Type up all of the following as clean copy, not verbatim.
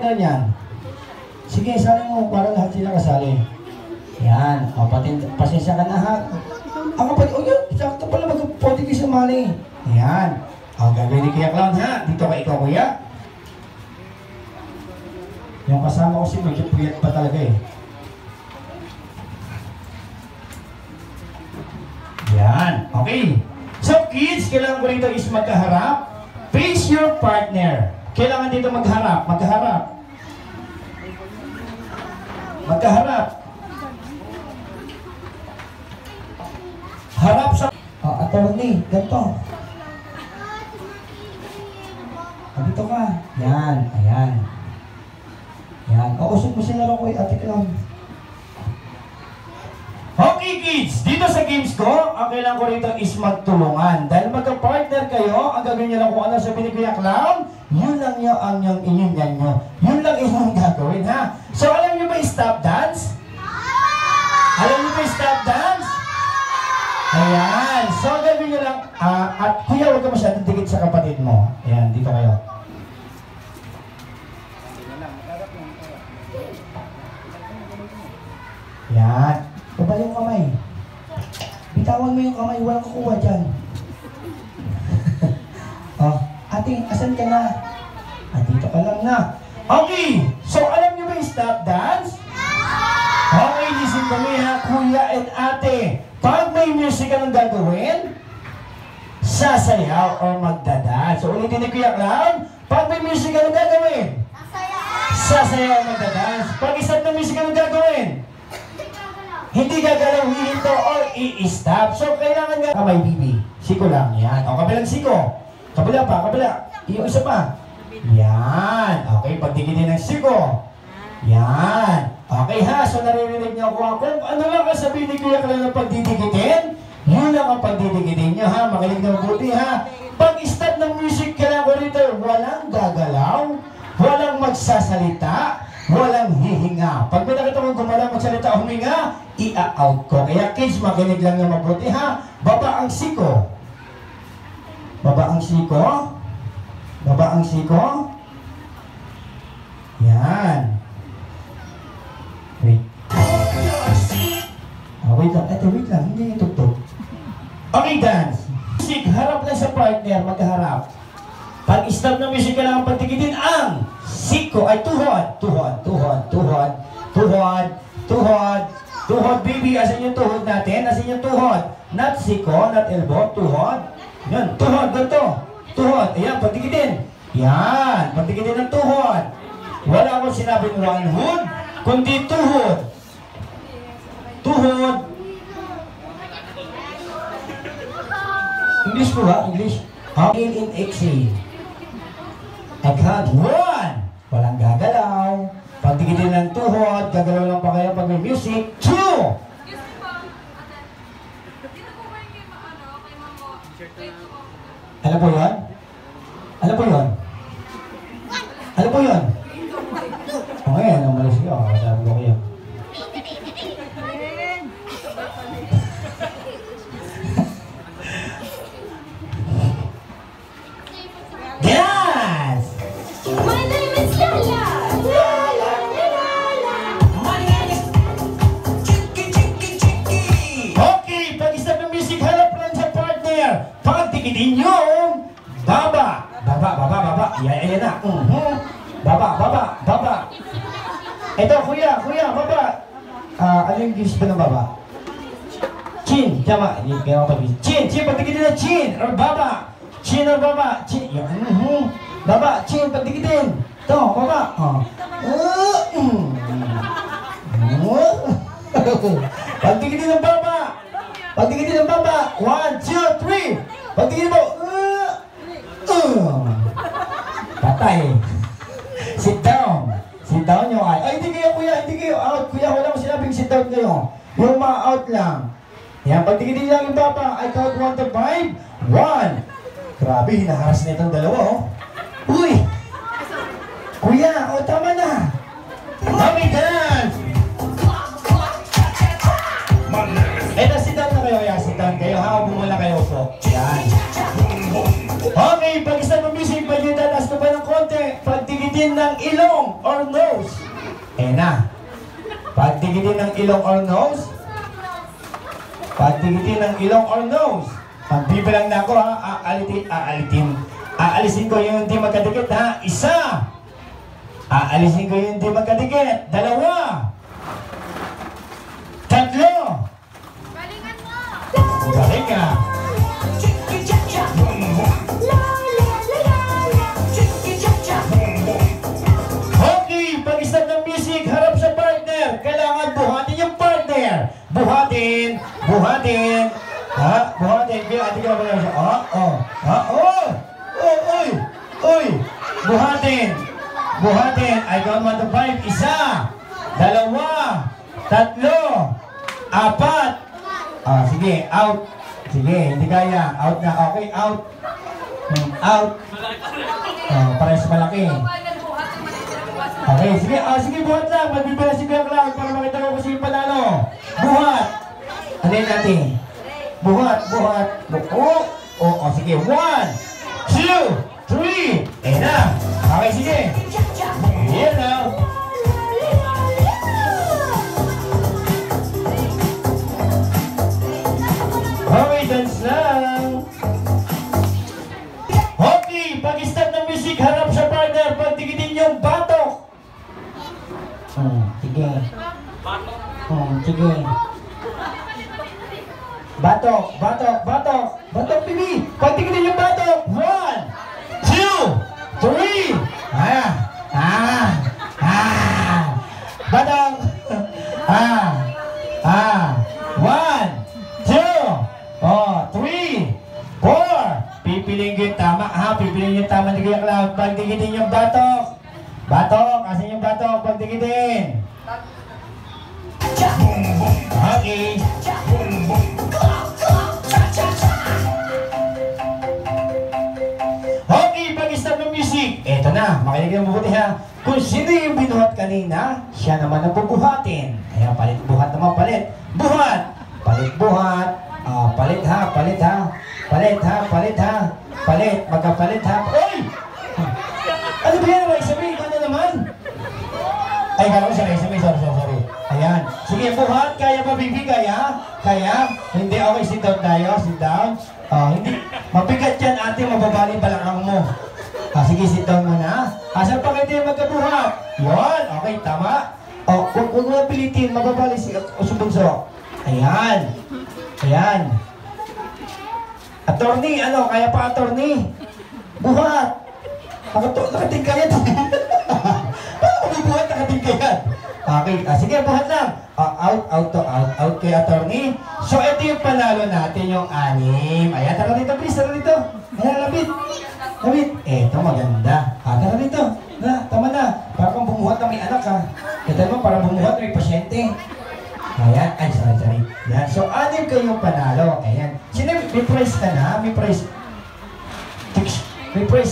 partner niyan. Sige, sali mo para lahat sila kasali. Yan. O, pasensya ka na ha. Ang kapatid, o yun, sakto pala mag-pwede kayo sumali. Yan. O, gagawin ni Kuya Clown ha. Dito ka ikaw, Kuya. Yung kasama ko si medyo puyat pa talaga eh. Yan. Okay. So, kids, kailangan ko rito is magkaharap. Face your partner. Kailangan dito magharap. Magkaharap. Magkaharap. Harap sa... attorney, ganito. Dito ka. Yan, ayan. Yan. Usok mo sila rin ko, Ate Clown. Okay, kids. Dito sa games ko, ang kailangan ko rito is magtulungan. Dahil magka-partner kayo, ang gagawin nyo lang kung ano sabi ni Kuya Clown, yun lang nyo ang inyong nyo. Yun lang inyong gagawin, ha? So, alam nyo ba yung stop dance? Alam nyo ba yung stop dance? Ayan. So, gagawin nyo lang, at kuya, huwag ka masyadong dikit sa kapatid mo. Ayan, dito kayo. Yan. Baba yung kamay. Bitawan mo yung kamay, walang kukuha dyan. Ate, asan ka na? Dito ka lang na. Okay, so alam niyo ba yung stop dance? Okay, listen to me ha, kuya and ate. Pag may music ka nang gagawin, sasayaw o magdadance. So ulitin ni Kuya Clown, pag may music ka nang gagawin, sasayaw o magdadance. Pag isang na music ka nang gagawin, hindi gagalaw, hihinto or i-stop. So kailangan nga kamay, bibi. Siko lang, yan. O, kabilang siko. Kabila pa, kabila. Yung isa pa. Yan. Okay, pagdikitin ng siko. Yan. Okay ha, so naririnig niyo ako. Kung ano lang kasabihin ni Kuya Clown ng pagdidikitin, yun lang ang pagdidikitin niyo ha. Makinig na mabuti ha. Pag-stop ng music, kailangan ko rito, walang gagalaw, walang magsasalita, walang hihinga. Pag may nakita mong gumalaw, magsalita, huminga, i-out ko. Kaya kids, makinig lang na mabuti ha. Baba ang siko. Baba ang siko. Baba ang siko. Yan. Wait. Wait lang. Ito, wait lang. Hindi yung tugtog. Okay, dance. Music, harap lang sa partner. Magharap. Pag stop ng music, kailangan patikitin ang siko ay tuhod. Tuhod, tuhod, tuhod. Tuhod, tuhod. Tuhod, baby. Asan yung tuhod natin? Asan yung tuhod? Not siko, not elbow. Tuhod. Yan, tuhod. Ganito. Tuhod. Ayan, patikitin. Yan. Patikitin ng tuhod. Wala akong sinabing one hood, kundi tuhod. Tuhod. English po ba? English? Inhale and exhale. Exhale. One. Walang gagalaw. Pagdikitin ng tuhod, gagalaw lang pa kayo pag may music. Two. Ano po yun? Ano po yun? Ano po yun? Okay, ano malis ko? Sabi ko kayo. Yes! My name is Lala! Lala, Lala! My name is Chicky, Chicky, Chicky! Okay, pag-stop ng music, harap lang sa partner. Pagtikitin yung baba. Baba, baba, baba. Yan na. Baba, baba, baba. Ito, kuya, baba. Ano yung gilis pa ng baba? Chin, tama. Hindi kaya ako pag-gilis. Chin, pagtikitin na chin. Or baba. Chin or baba. Chin, yan. Baba, chin, pagtikitin. Ito, baba. Pagtikitin ng baba. Pagtikitin ng baba. 1, 2, 3. Pagtikitin mo. Patay. Sit down. Sit down yung ay, hindi kayo kuya, hindi kayo out. Kuya, wala ko sinabing sit down kayo. Yung ma-out lang. Yan, pagtikitin lang yung baba. I count 1 to 5. 1. Grabe, hinaharas na itong dalawa, oh. Uy! Kuya, tama na. Mami, dance! Eto, sit down na kayo. Yan, sit down kayo. Ha, bumula kayo po. Yan. Okay, pag-start ng music, pag-tataas ko pa ng konti. Pagtikitin ng ilong or nose. Na. Pagdikitin ng ilong or nose. Pagdikitin ng ilong or nose. Pagbibilang na ako ha, aalisin ko yung hindi magkadikit ha. Isa. Aalisin ko yung hindi magkadikit. Dalawa. Tatlo. Galingan mo! Galing ka. Okay, pag-start ng music, harap sa partner. Kailangan buhatin yung partner. Buhatin. Buhatin. Ha? Buhatin. Buhatin ka ba siya? Ha? Uy! Uy! Buhatin. Buhatin. I count 1 to 5. Isa. Dalawa. Tatlo. Apat. Sige. Out. Sige, hindi kaya. Out na. Okay, out. Out. Parehas malaki. Okay, sige. Sige, buhat lang. Magbibila si Kuya Cloud para makita ko kasi yung panalo. Buhat. Ano yun natin? Buhat. Sige. 1, 2, 3. Na. Okay, sige. Ayan na. Okay, dance lang. Okay, pag-start ng music, harap sa partner. Pagtikitin yung batok. Sige. Sige. Batok. Batok, pibi. Pagtikitin yung batok. 1, 2, 3. Batok. 1, 2, 3, 4. Pipiliin ko yung tama ha. Pipiliin yung tama ni Kuya Cloud. Pagtikitin yung batok. Batok. Asan yung batok? Pagtikitin. Okay. Okay, pag-start ng music. Eto na. Makinig ng mabuti ha. Kung sino yung binuhat kanina, siya naman ang bubuhatin. Ayan, palit buhat naman, palit. Buhat. Palit buhat. Palit ha. Palit ha. Magkapalit ha. Oy! Ano ba yan? Sabi, ano naman? Ay, kala ko sorry. Ayan. Sige, buhat. Kaya ba, baby? Kaya? Hindi. Okay, sit down tayo. Sit down. Hindi. Mabigat yan, ate. Mababali balakang mo. Sige, sit down muna. Asan pa kayo magkabuhat? Yun. Okay, tama. Huwag mo pilitin. Mababali si Usubunso. Ayan. Attorney, kaya pa attorney? Buhat. Nakatingkayat. Paano mabubuhat nakatingkayat? Okay, sige, buhat lang. Out kay attorney. So, ito yung panalo natin, yung 6. Ayan, tara dito, please, tara dito. Ayan, labit. Eto, maganda. Tara dito. Tama na. Para kang bumuhat na may anak, ha. Ito naman, para bumuhat na may pasyente. Ayan, sorry. Ayan, so 6 kayong panalo. Ayan. Sino, may prize ka na? May prize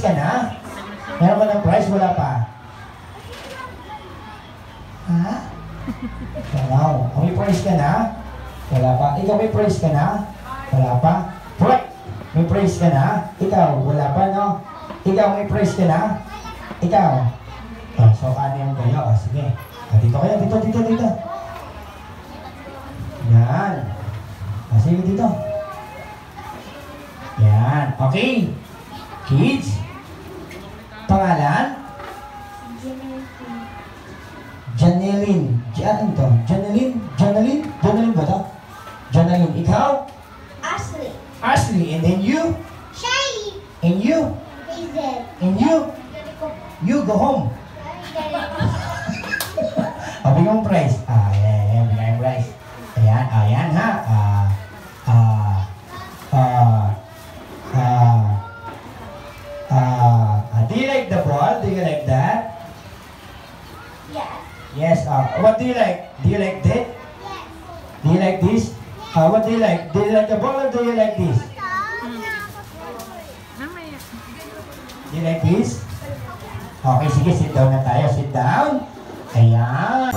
ka na? Meron ka ng prize? Wala pa. Ha? Wow. May prize ka na? Wala pa. Ikaw may prize ka na? Wala pa. Right. May prize ka na? Ikaw, wala pa, no? Ikaw, may prize ka na? Ikaw. So, 6 kayo. Sige. Dito kayo. Dito. Yan. Sige dito. Yan. Okay. Kids. Pangalan? Janeline. Ano ito? Janeline ba ito? Janeline. Ikaw? Ashley. And then you? Shiny! And you? Hazel. And you? You go home. Bigyan mong prize. Bigyan mong prize. Ayan ha. Do you like the ball? Do you like that? Yes. Yes. What do you like? Do you like that? Yes. Do you like this? What do you like? Do you like the ball or do you like this? Do you like this? Okay, sige, sit down na tayo. Sit down. Ayan.